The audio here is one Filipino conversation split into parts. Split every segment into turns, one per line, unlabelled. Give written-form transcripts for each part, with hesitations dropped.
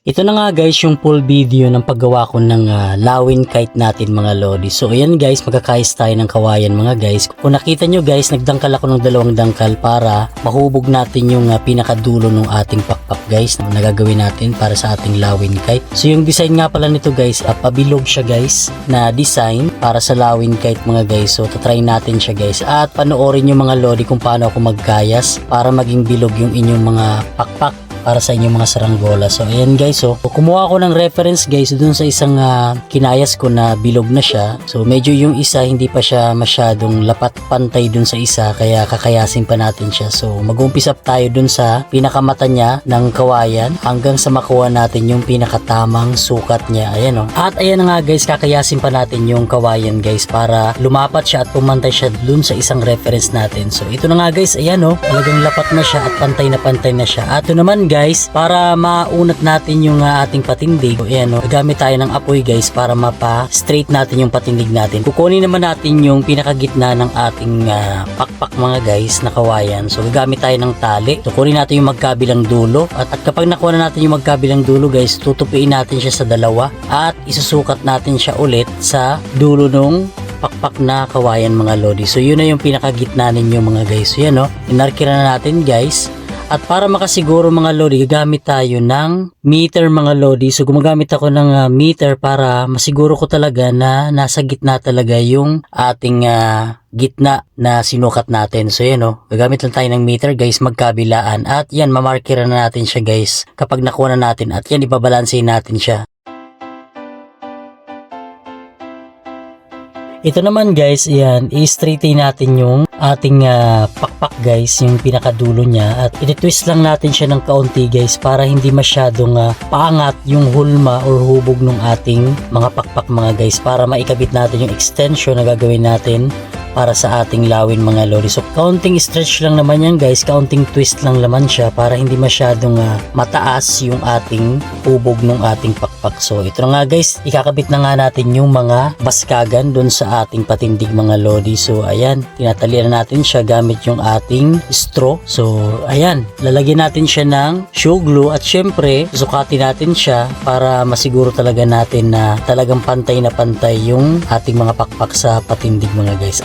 Ito na nga guys yung full video ng paggawa ko ng lawin kite natin mga lodi. So ayan guys, magkakayos tayo ng kawayan mga guys. Kung nakita nyo guys, nagdangkal ako ng dalawang dangkal para mahubog natin yung pinakadulo ng ating pakpak guys na nagagawin natin para sa ating lawin kite. So yung design nga pala nito guys, pabilog siya guys na design para sa lawin kite mga guys. So tatry natin siya guys at panoorin nyo mga lodi kung paano ako magkayas para maging bilog yung inyong mga pakpak para sa inyong mga saranggola. So ayan guys, so kumuha ako ng reference guys dun sa isang kinayas ko na bilog na siya. So medyo yung isa hindi pa siya masyadong lapat pantay dun sa isa, kaya kakayasin pa natin siya. So mag-umpisa tayo dun sa pinakamata niya ng kawayan hanggang sa makuha natin yung pinakatamang sukat niya. Ayan o. At ayan na nga guys, kakayasin pa natin yung kawayan guys para lumapat siya at pumantay siya dun sa isang reference natin. So ito na nga guys, ayan o, talagang lapat na siya at pantay na siya. At ito naman guys, para maunat natin yung ating patindig, ayan o, gagamit tayo ng apoy guys para mapa-straight natin yung patindig natin. Kukunin naman natin yung pinakagitna ng ating pakpak mga guys na kawayan. So gagamit tayo ng tali. So kunin natin yung magkabilang dulo at kapag nakuha na natin yung magkabilang dulo guys, tutupiin natin siya sa dalawa at isusukat natin siya ulit sa dulo ng pakpak na kawayan mga lodi. So yun na yung pinakagitna ninyo mga guys. So yan o, inarkira na natin guys. At para makasiguro mga lodi, gagamit tayo ng meter mga lodi. So gumagamit ako ng meter para masiguro ko talaga na nasa gitna talaga yung ating gitna na sinukat natin. So yan o, gagamit lang tayo ng meter guys, magkabilaan. At yan, mamarkera na natin siya guys kapag nakuha na natin. At yan, ibabalansehin natin siya. Ito naman guys, yan, i-straighten natin yung ating pakpak guys, yung pinakadulo niya, at i-twist lang natin siya ng kaunti guys para hindi masyadong paangat yung hulma or hubog ng ating mga pakpak mga guys, para maikabit natin yung extension na gagawin natin para sa ating lawin mga lodi. So kaunting stretch lang naman yan guys, kaunting twist lang naman siya para hindi masyadong mataas yung ating hubog ng ating pakpak. So ito na nga guys, ikakabit na nga natin yung mga baskagan dun sa ating patindig mga lodi. So ayan, tinatalian natin siya gamit yung ating straw. So ayan, lalagyan natin siya ng shoe glue at syempre susukatin natin siya para masiguro talaga natin na talagang pantay na pantay yung ating mga pakpak sa patindig mga guys.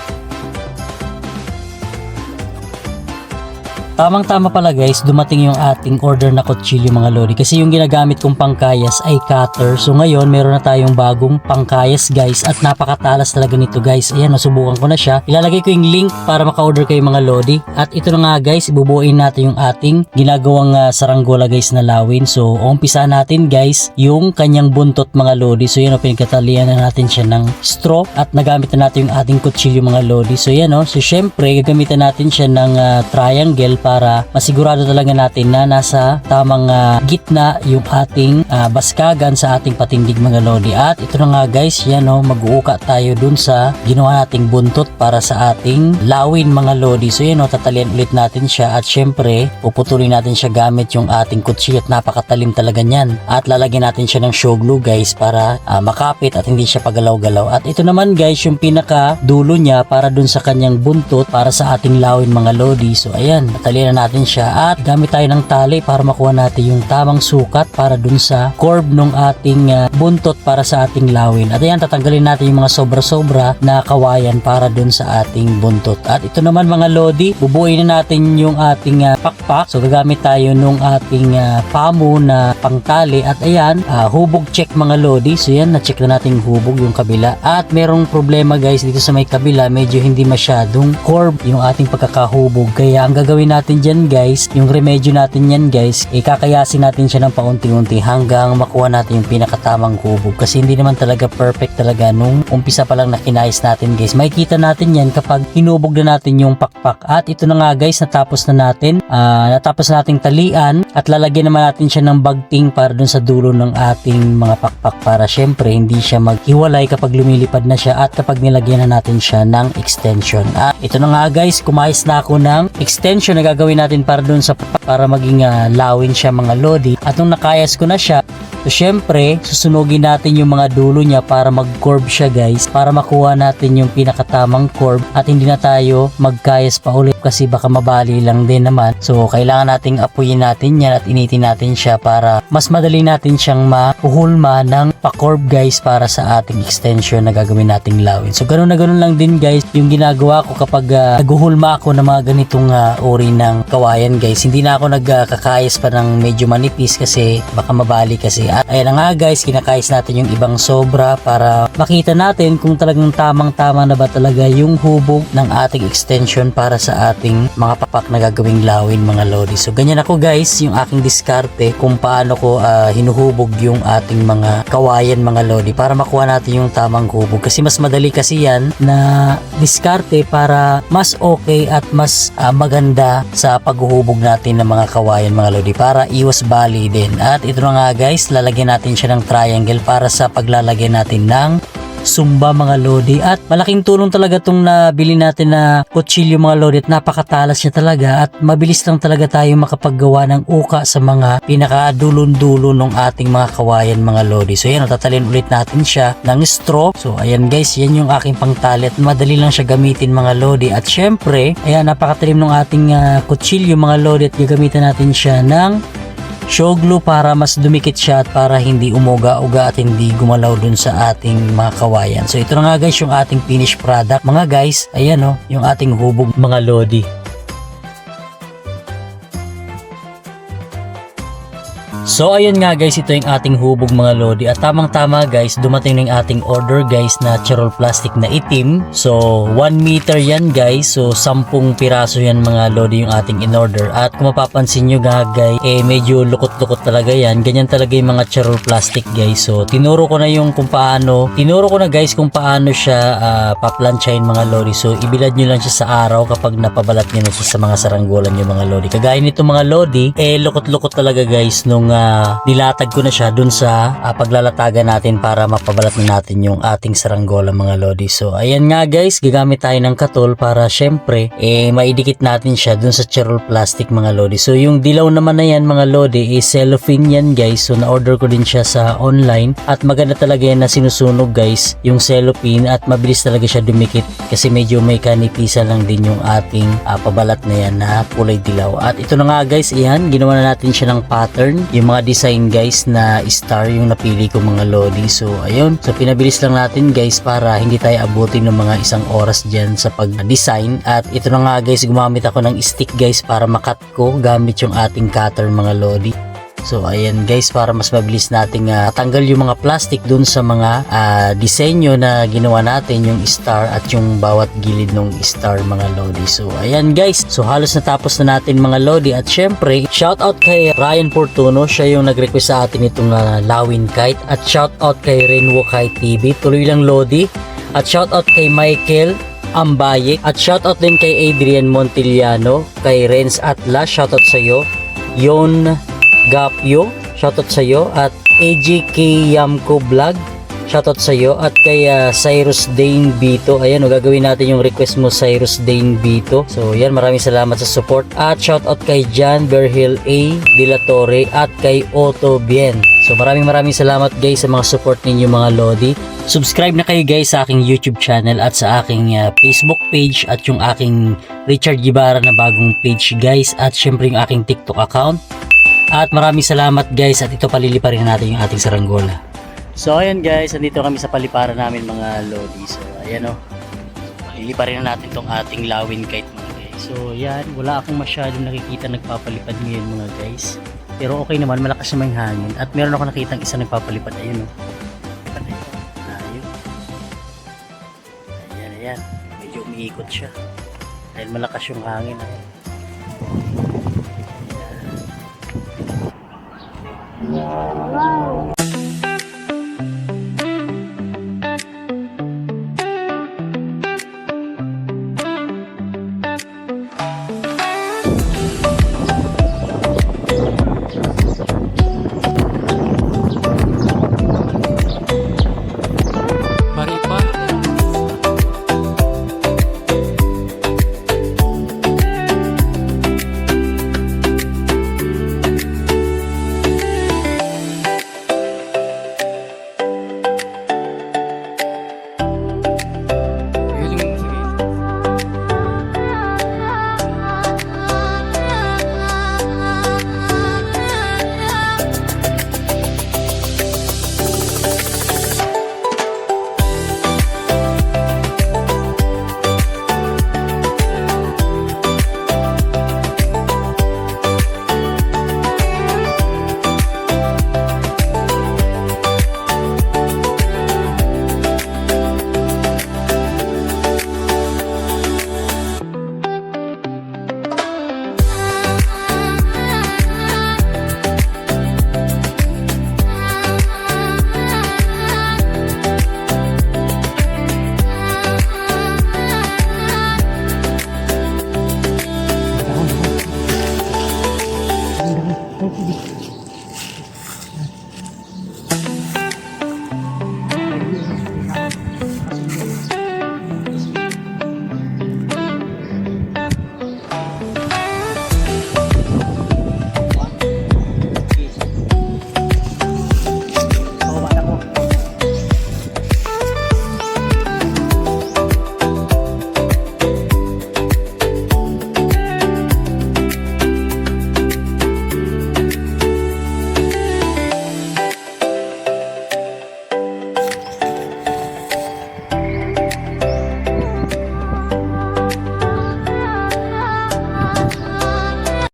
Tamang-tama pala guys, dumating yung ating order na kutsilyo mga lodi, kasi yung ginagamit kong pangkayas ay cutter. So ngayon meron na tayong bagong pangkayas guys at napakatalas talaga nito guys. Ayan, nasubukan ko na siya. Ilalagay ko yung link para maka-order kayo mga lodi. At ito na nga guys, ibubuuin natin yung ating ginagawang saranggola guys na lawin. So umpisa natin guys yung kanyang buntot mga lodi. So yan o, pinagkatalian na natin siya ng straw at nagamit na natin yung ating kutsilyo mga lodi. So yan o, so syempre gagamitan natin siya ng triangle para masigurado talaga natin na nasa tamang gitna yung ating baskagan sa ating patindig mga lodi. At ito na nga guys, yan o, mag-uuka tayo dun sa ginawa nating buntot para sa ating lawin mga lodi. So yan o, tatalian ulit natin siya at syempre puputulin natin siya gamit yung ating kutsilyo at napakatalim talaga niyan. At lalagyan natin siya ng shoe glue guys para makapit at hindi siya pagalaw-galaw. At ito naman guys yung pinaka dulo niya para dun sa kanyang buntot para sa ating lawin mga lodi. So ayan, tatalian na natin siya at gamit tayo ng tali para makuha natin yung tamang sukat para dun sa curve ng ating buntot para sa ating lawin. At ayan, tatanggalin natin yung mga sobra-sobra na kawayan para dun sa ating buntot. At ito naman mga lodi, bubuin na natin yung ating pakpak. So gagamit tayo nung ating pamo na pangtali at ayan, hubog check mga lodi. So yan, na-check na natin hubog yung kabila. At merong problema guys dito sa may kabila, medyo hindi masyadong curve yung ating pagkakahubog. Kaya ang gagawin natin dyan guys, yung remedyo natin yan guys, ikakayasin natin siya ng paunti-unti hanggang makuha natin yung pinakatamang hubog, kasi hindi naman talaga perfect talaga nung umpisa pa lang na kinayas natin guys. Makikita natin yan kapag hinubog na natin yung pakpak. At ito na nga guys, natapos na nating talian at lalagyan naman natin siya ng bagting para dun sa dulo ng ating mga pakpak para syempre hindi siya maghiwalay kapag lumilipad na siya at kapag nilagyan na natin siya ng extension. At ito na nga guys, kumayas na ako ng extension na gagawin natin para dun sa para maging lawin siya mga lodi. At nung nakayas ko na siya, So syempre, susunugin natin yung mga dulo niya para mag-curve siya guys, para makuha natin yung pinakatamang curve at hindi na tayo magkayas pa ulit kasi baka mabali lang din naman. So kailangan nating apuyin natin yan at initin natin siya para mas madali natin siyang mahuhulma ng pa-curve guys para sa ating extension na gagawin nating lawin. So ganun na ganun lang din guys yung ginagawa ko kapag naguhulma ako ng mga ganitong uri ng kawayan guys. Hindi na ako nagkakayas pa ng medyo manipis kasi baka mabali kasi. At ayan na nga guys, kinakayas natin yung ibang sobra para makita natin kung talagang tamang-tama na ba talaga yung hubog ng ating extension para sa ating mga papak na gagawing lawin mga lodi. So ganyan ako guys yung aking diskarte kung paano ko hinuhubog yung ating mga kawayan mga lodi para makuha natin yung tamang hubog. Kasi mas madali kasi yan na diskarte para mas okay at mas maganda sa paghuhubog natin ng mga kawayan mga lodi para iwas bali din. At ito na nga guys, lalagyan natin siya ng triangle para sa paglalagay natin ng sumba mga lodi. At malaking tulong talaga itong nabili natin na kutsilyo mga lodi at napakatalas niya talaga at mabilis lang talaga tayo makapaggawa ng uka sa mga pinakadulon-dulo ng ating mga kawayan mga lodi. So yan, tatalin ulit natin siya ng straw. So ayan guys, yan yung aking pangtali at madali lang siya gamitin mga lodi. At syempre, ayan, napakatalim ng ating kutsilyo mga lodi at gagamitan natin siya ng show glue para mas dumikit siya at para hindi umuga-uga at hindi gumalaw dun sa ating mga kawayan. So ito na nga guys yung ating finished product mga guys. Ayan yung ating hubog mga lodi. So ayun nga guys, ito yung ating hubog mga lodi at tamang-tama guys, dumating na yung ating order guys na charol plastic na itim. So 1 meter yan guys, so 10 piraso yan mga lodi yung ating in order. At kung mapapansin nyo nga guys, medyo lukot-lukot talaga yan. Ganyan talaga yung mga charol plastic guys. So tinuro ko na guys kung paano siya paplansyahin mga lodi. So ibilad nyo lang siya sa araw kapag napabalat nyo na siya sa mga saranggolan nyo mga lodi. Kagaya nito mga lodi, lukot-lukot talaga guys nung nilatag ko na siya dun sa paglalatagan natin para mapabalat na natin yung ating saranggola mga lodi. So ayan nga guys, gagamit tayo ng katol para syempre maidikit natin siya dun sa charol plastic mga lodi. So yung dilaw naman na yan mga lodi cellophane yan guys. So na-order ko din siya sa online at maganda talaga yan na sinusunog guys yung cellophane at mabilis talaga siya dumikit kasi medyo may kanipisan lang din yung ating pabalat na yan na kulay dilaw. At ito na nga guys, ayan, ginawa na natin siya ng pattern. Yung mga design guys na star yung napili ko mga lodi. So ayun, so pinabilis lang natin guys para hindi tayo abutin ng mga isang oras dyan sa pag-design. At ito na nga guys, gumamit ako ng stick guys para makat ko gamit yung ating cutter mga lodi. So ayan guys, para mas mabilis nating tanggal yung mga plastic dun sa mga disenyo na ginawa natin, yung star at yung bawat gilid ng star mga lodi. So ayan guys, so halos natapos na natin mga lodi. At syempre, shout out kay Ryan Fortuno, siya yung nag-request sa atin itong lawin kite. At shout out kay Renwo Kite TV, tuloy lang lodi. At shout out kay Michael Ambayik. At shout out din kay Adrian Montiliano, kay Renz Atlas, shout out sa iyo. Yon Gapyo, shoutout sa iyo. At AJK Yamko Vlog, shoutout sa iyo. At kay Cyrus Dane Bito, ayan, gagawin natin yung request mo Cyrus Dane Bito. So yan, maraming salamat sa support. At shoutout kay John Berhil A. De La Torre at kay Otto Bien. So maraming salamat guys sa mga support ninyo mga lodi. Subscribe na kayo guys sa aking YouTube channel at sa aking Facebook page at yung aking Richard Gibara na bagong page guys. At syempre yung aking TikTok account. At maraming salamat guys, at ito paliliparin natin yung ating saranggola. So ayan guys, andito kami sa paliparan namin mga lodi. So ayan paliliparin na natin tong ating lawin kite mga guys. So yan, wala akong masyadong nakikita nagpapalipad ngayon mga guys. Pero okay naman, malakas naman yung hangin. At meron ako nakitang isa nagpapalipad, ayun Ayan, medyo umiikot siya. Dahil malakas yung hangin. Wow!